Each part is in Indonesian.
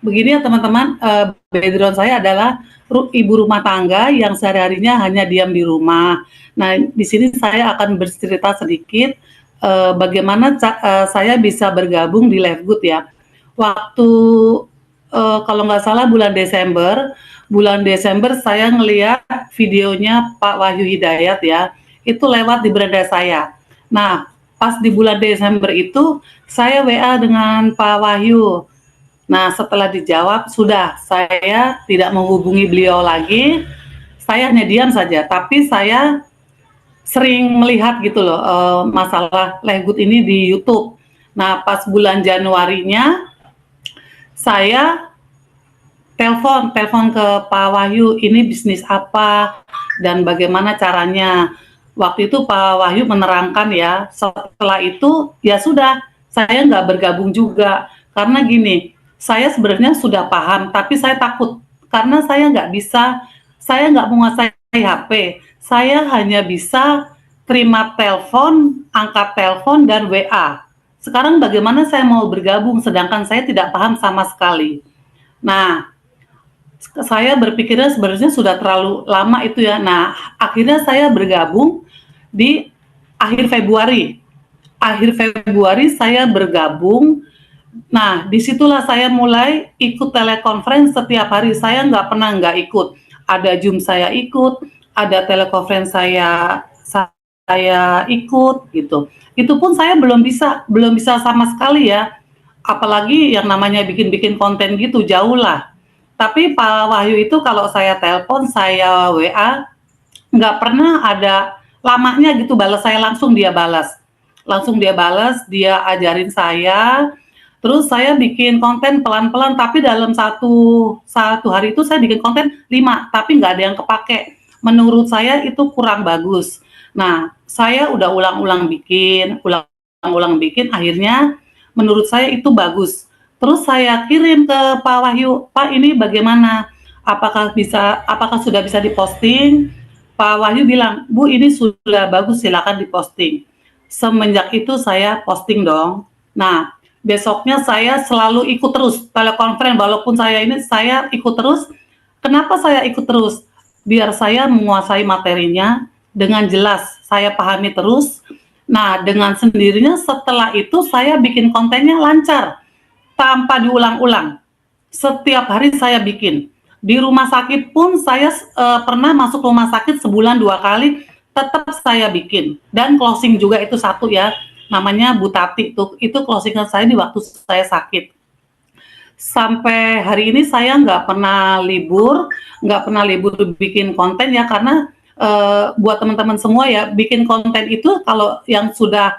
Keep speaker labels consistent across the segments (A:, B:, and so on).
A: Begini ya teman-teman, background saya adalah ibu rumah tangga yang sehari-harinya hanya diam di rumah. Nah, di sini saya akan bercerita sedikit, bagaimana saya bisa bergabung di Live Good ya. Waktu, kalau nggak salah bulan Desember saya ngelihat videonya Pak Wahyu Hidayat ya, itu lewat di beranda saya. Nah, pas di bulan Desember itu, saya WA dengan Pak Wahyu. Nah, setelah dijawab, sudah, saya tidak menghubungi beliau lagi, saya hanya diam saja, tapi saya sering melihat gitu loh, masalah Lehgut ini di YouTube. Nah, pas bulan Januarinya, saya telepon ke Pak Wahyu, ini bisnis apa dan bagaimana caranya. Waktu itu Pak Wahyu menerangkan ya, setelah itu ya sudah, saya nggak bergabung juga. Karena gini, saya sebenarnya sudah paham, tapi saya takut. Karena saya nggak menguasai HP. Saya hanya bisa terima telepon, angkat telepon, dan WA. Sekarang bagaimana saya mau bergabung, sedangkan saya tidak paham sama sekali. Nah, saya berpikirnya sebenarnya sudah terlalu lama itu ya. Nah, akhirnya saya bergabung di akhir Februari. Akhir Februari saya bergabung. Nah, disitulah saya mulai ikut telekonferensi setiap hari. Saya nggak pernah nggak ikut. Ada Zoom saya ikut, ada telekonferensi saya ikut gitu. Itu pun saya belum bisa sama sekali ya. Apalagi yang namanya bikin-bikin konten gitu, jauh lah. Tapi Pak Wahyu itu kalau saya telepon, saya WA, nggak pernah ada lamanya gitu balas saya, langsung dia balas. Langsung dia balas, dia ajarin saya, terus saya bikin konten pelan-pelan, tapi dalam satu hari itu saya bikin konten 5, tapi nggak ada yang kepake. Menurut saya itu kurang bagus. Nah, saya udah ulang-ulang bikin, akhirnya menurut saya itu bagus. Terus saya kirim ke Pak Wahyu, Pak ini bagaimana? Apakah sudah bisa diposting? Pak Wahyu bilang, Bu ini sudah bagus, silakan diposting. Semenjak itu saya posting dong. Nah, besoknya saya selalu ikut terus telekonferensi, walaupun saya ikut terus. Kenapa saya ikut terus? Biar saya menguasai materinya dengan jelas, saya pahami terus. Nah, dengan sendirinya setelah itu saya bikin kontennya lancar tanpa diulang-ulang. Setiap hari saya bikin. Di rumah sakit pun saya pernah masuk rumah sakit sebulan 2 kali, tetap saya bikin. Dan closing juga itu satu ya, namanya Bu Tati itu closingan saya di waktu saya sakit. Sampai hari ini saya nggak pernah libur bikin konten ya, karena buat teman-teman semua ya, bikin konten itu kalau yang sudah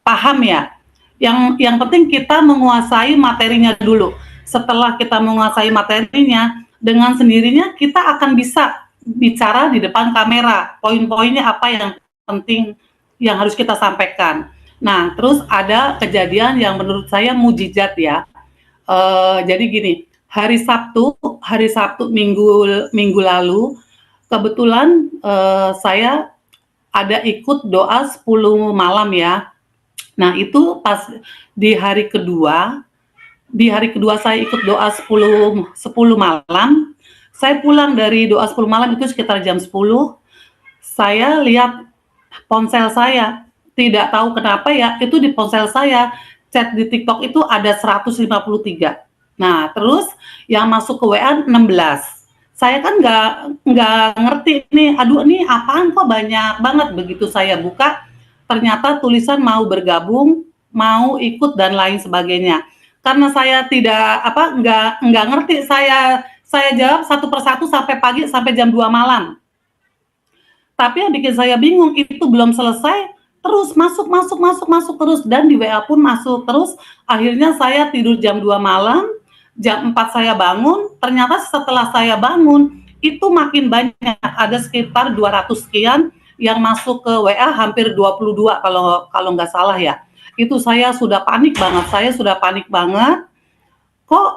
A: paham ya, yang penting kita menguasai materinya dulu. Setelah kita menguasai materinya, dengan sendirinya kita akan bisa bicara di depan kamera, poin-poinnya apa yang penting yang harus kita sampaikan. Nah, terus ada kejadian yang menurut saya mujizat ya. Jadi gini, hari Sabtu minggu lalu, kebetulan saya ada ikut doa 10 malam ya. Nah, itu pas di hari kedua saya ikut doa 10 malam, saya pulang dari doa 10 malam itu sekitar jam 10, saya lihat ponsel saya, tidak tahu kenapa ya, itu di ponsel saya, chat di TikTok itu ada 153. Nah, terus yang masuk ke WA 16. Saya kan nggak ngerti nih, aduh nih apaan kok banyak banget. Begitu saya buka, ternyata tulisan mau bergabung, mau ikut dan lain sebagainya. Karena saya nggak ngerti, saya jawab satu persatu sampai pagi, sampai jam 2 malam. Tapi yang bikin saya bingung, itu belum selesai, terus masuk terus, dan di WA pun masuk terus. Akhirnya saya tidur jam 2 malam, jam 4 saya bangun, ternyata setelah saya bangun, itu makin banyak, ada sekitar 200 sekian yang masuk ke WA, hampir 22 kalau nggak salah ya. Itu saya sudah panik banget, kok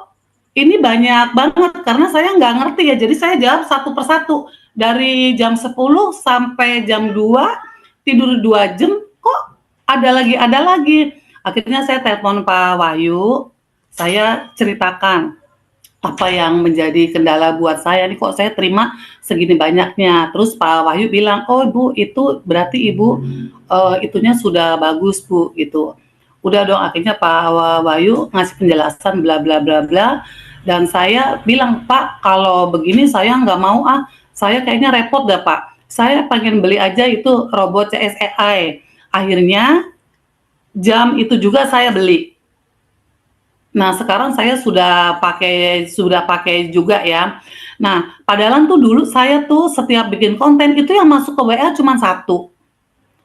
A: ini banyak banget, karena saya nggak ngerti ya, jadi saya jawab satu persatu. Dari jam 10 sampai jam 2, tidur 2 jam, kok ada lagi. Akhirnya saya telepon Pak Wahyu, saya ceritakan, apa yang menjadi kendala buat saya nih, kok saya terima segini banyaknya. Terus Pak Wahyu bilang, "Oh Bu, itu berarti Ibu, itunya sudah bagus Bu," gitu. Udah dong akhirnya Pak Wahyu ngasih penjelasan bla bla bla bla, dan saya bilang, "Pak, kalau begini saya nggak mau ah, saya kayaknya repot dah Pak. Saya pengen beli aja itu robot CSAI." Akhirnya jam itu juga saya beli. Nah, sekarang saya sudah pakai juga ya. Nah, padahal tuh dulu saya tuh setiap bikin konten itu yang masuk ke WA cuma satu,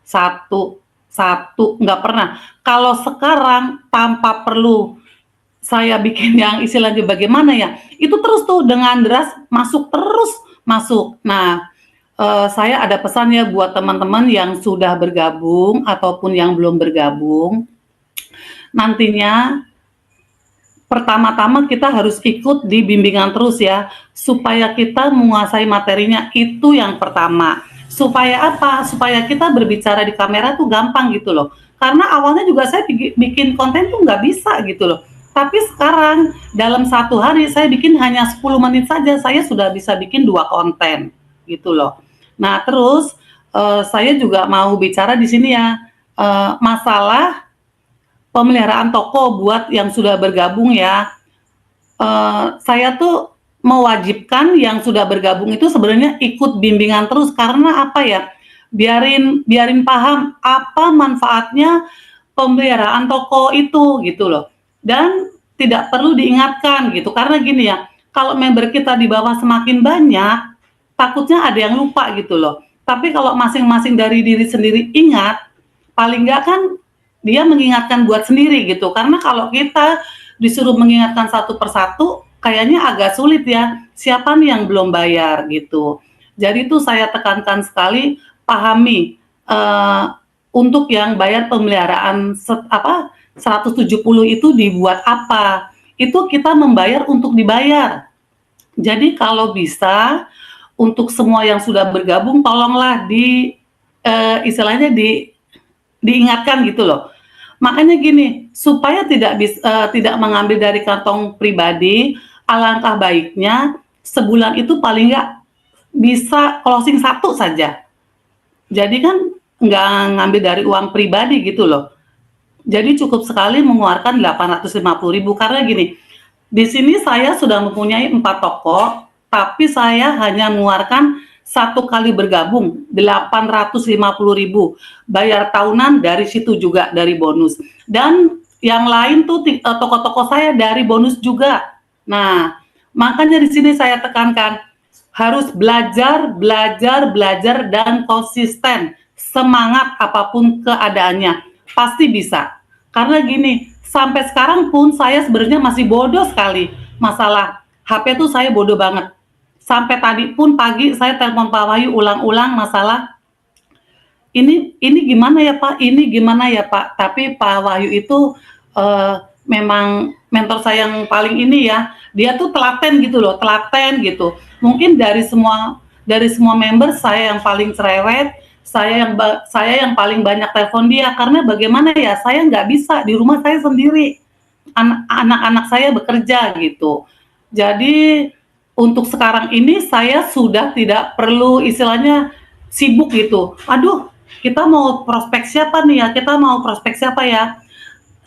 A: satu, satu, nggak pernah. Kalau sekarang tanpa perlu saya bikin yang istilahnya bagaimana ya, itu terus tuh dengan deras masuk terus, masuk. Nah, saya ada pesan ya buat teman-teman yang sudah bergabung ataupun yang belum bergabung, nantinya pertama-tama kita harus ikut di bimbingan terus ya, supaya kita menguasai materinya, itu yang pertama. Supaya apa? Supaya kita berbicara di kamera tuh gampang gitu loh. Karena awalnya juga saya bikin konten tuh nggak bisa gitu loh. Tapi sekarang dalam satu hari saya bikin hanya 10 menit saja, saya sudah bisa bikin 2 konten gitu loh. Nah terus saya juga mau bicara di sini ya, masalah pemeliharaan toko buat yang sudah bergabung ya. Saya tuh mewajibkan yang sudah bergabung itu sebenarnya ikut bimbingan terus, karena apa ya, biarin biarin paham apa manfaatnya pemeliharaan toko itu gitu loh. Dan tidak perlu diingatkan gitu, karena gini ya, kalau member kita di bawah semakin banyak, takutnya ada yang lupa gitu loh. Tapi kalau masing-masing dari diri sendiri ingat, paling nggak kan dia mengingatkan buat sendiri gitu. Karena kalau kita disuruh mengingatkan satu persatu, kayaknya agak sulit ya. Siapa nih yang belum bayar gitu. Jadi itu saya tekankan sekali, pahami untuk yang bayar pemeliharaan 170 itu dibuat apa? Itu kita membayar untuk dibayar. Jadi kalau bisa untuk semua yang sudah bergabung tolonglah istilahnya diingatkan gitu loh. Makanya gini, supaya tidak mengambil dari kantong pribadi, alangkah baiknya sebulan itu paling nggak bisa closing satu saja. Jadi kan nggak ngambil dari uang pribadi gitu loh. Jadi cukup sekali mengeluarkan 850.000 karena gini, di sini saya sudah mempunyai 4 toko, tapi saya hanya mengeluarkan satu kali bergabung 850.000, bayar tahunan dari situ juga dari bonus. Dan yang lain tuh toko-toko saya dari bonus juga. Nah, makanya di sini saya tekankan harus belajar, belajar, belajar dan konsisten. Semangat apapun keadaannya, pasti bisa. Karena gini, sampai sekarang pun saya sebenarnya masih bodoh sekali masalah HP tuh saya bodoh banget. Sampai tadi pun pagi saya telepon Pak Wahyu ulang-ulang masalah ini gimana ya Pak, ini gimana ya Pak. Tapi Pak Wahyu itu memang mentor saya yang paling ini ya. Dia tuh telaten gitu loh, telaten gitu. Mungkin dari semua member saya yang paling cerewet, saya yang paling banyak telepon dia, karena bagaimana ya, saya nggak bisa di rumah saya sendiri, anak-anak saya bekerja gitu. Jadi untuk sekarang ini saya sudah tidak perlu istilahnya sibuk gitu. Aduh, kita mau prospek siapa nih ya? Kita mau prospek siapa ya?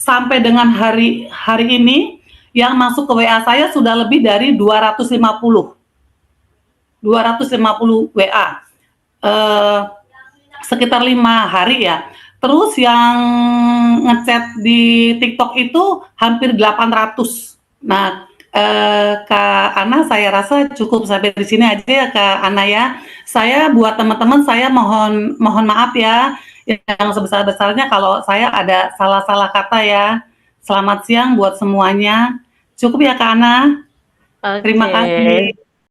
A: Sampai dengan hari hari ini yang masuk ke WA saya sudah lebih dari 250 WA. Sekitar 5 hari ya. Terus yang ngechat di TikTok itu hampir 800. Nah, Kak Ana saya rasa cukup sampai di sini aja ya Kak Ana ya. Saya buat teman-teman saya mohon maaf ya yang sebesar-besarnya kalau saya ada salah-salah kata ya. Selamat siang buat semuanya. Cukup ya Kak Ana. Terima
B: Oke,
A: kasih.